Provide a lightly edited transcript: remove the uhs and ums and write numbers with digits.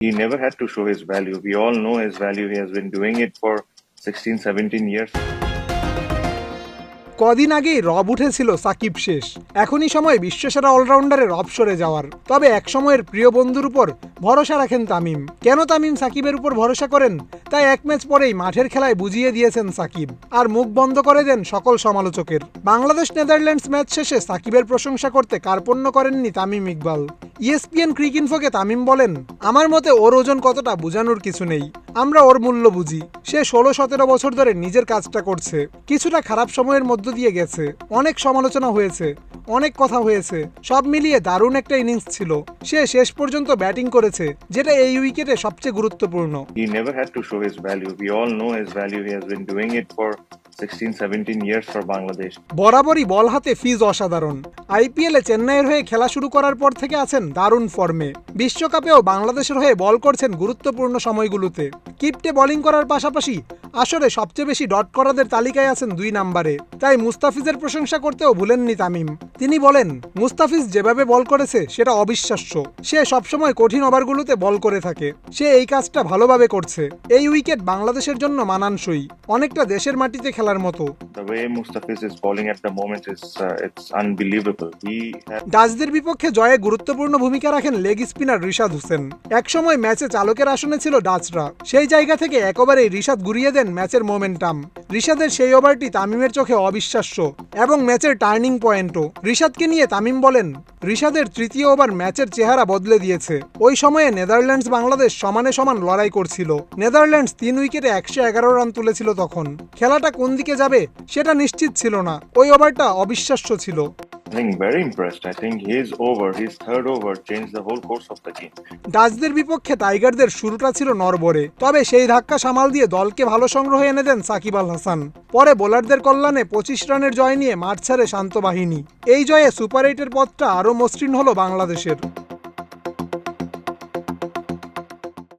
He never had to show his value. We all know his value. He has been doing it for 16, 17 years. কদিন আগেই রব উঠেছিল সাকিব শেষ, এখনই সময় বিশ্বসেরা অলরাউন্ডারের রব সরে যাওয়ার। তবে এক সময়ের প্রিয় বন্ধুর উপর ভরসা রাখেন তামিম। কেন তামিম সাকিবের উপর ভরসা করেন তাই এক ম্যাচ পরেই মাঠের খেলায় বুঝিয়ে দিয়েছেন সাকিব, আর মুখ বন্ধ করে দেন সকল সমালোচকের। বাংলাদেশ নেদারল্যান্ডস ম্যাচ শেষে সাকিবের প্রশংসা করতে কার্পণ্য করেননি তামিম ইকবাল। ESPN ক্রিকইনফোকে তামিম বলেন, আমার মতে ওর ওজন কতটা বোঝানোর কিছু নেই, আমরা ওর মূল্য বুঝি। সে 16-17 বছর ধরে নিজের কাজটা করছে। কিছুটা খারাপ সময়ের মধ্য দিয়ে গেছে, অনেক সমালোচনা হয়েছে, অনেক কথা হয়েছে, সব মিলিয়ে দারুণ একটা ইনিংস ছিল। সে শেষ পর্যন্ত ব্যাটিং করেছে, যেটা এই উইকেটে সবচেয়ে গুরুত্বপূর্ণ। He never had to show his value. We all know his value. He has been doing it for 16, 17 years for Bangladesh. বরাবরই বল হাতে ফিজ অসাধারণ। IPL-এ চেন্নাইয়ের হয়ে খেলা শুরু করার পর থেকে আছেন দারুণ ফর্মে। বিশ্বকাপেও বাংলাদেশের হয়ে বল করছেন গুরুত্বপূর্ণ সময়গুলোতে। কিপ্টে বোলিং করার পাশাপাশি আসরে সবচেয়ে বেশি ডট করাদের তালিকায় আছেন 2 নম্বরে। তাই মুস্তাফিজের প্রশংসা করতেও ভুলেননি তামিম। তিনি বলেন, মুস্তাফিজ যেভাবে বল করেছে সেটা অবিশ্বাস্য। সে সবসময় কঠিন ওভারগুলোতে বল করে থাকে, সে এই কাজটা ভালোভাবে করছে। এই উইকেট বাংলাদেশের জন্য মানানসই, অনেকটা দেশের মাটিতে খেলার মতো। The way Mustafiz is bowling at the moment is it's unbelievable. ডাচদের বিপক্ষে জয়ে গুরুত্বপূর্ণ ভূমিকা রাখেন লেগ স্পিনার রিশাদ হোসেন। একসময় ম্যাচে চালকের আসনে ছিল ডাচরা, সেই জায়গা থেকে একেবারেই রিশাদ ঘুরিয়ে দেন ম্যাচের মোমেন্টাম। রিশাদের সেই ওভারটি তামিমের চোখে অবিশ্বাস্য এবং ম্যাচের টার্নিং পয়েন্টও। রিশাদকে নিয়ে তামিম বলেন, রিশাদের তৃতীয় ওভার ম্যাচের চেহারা বদলে দিয়েছে। ওই সময়ে নেদারল্যান্ডস বাংলাদেশ সমানে সমান লড়াই করছিল। নেদারল্যান্ডস 3 উইকেটে 111 রান তুলেছিল তখন। খেলাটা কোন দিকে যাবে সেটা নিশ্চিত ছিল না। ওই ওভারটা অবিশ্বাস্য ছিল। I think very impressed. I think his third over changed the whole course of the game. ডাচদের বিপক্ষে টাইগারদের শুরুটা ছিল নড়বড়ে, তবে সেই ধাক্কা সামাল দিয়ে দলকে ভালো সংগ্রহ এনে দেন সাকিব আল হাসান। পরে বোলারদের কল্যাণে 25 রানের জয় নিয়ে মাঠ ছাড়ে শান্ত বাহিনী। এই জয়ে সুপার 8-এর পথটা আরও মসৃণ হলো বাংলাদেশের।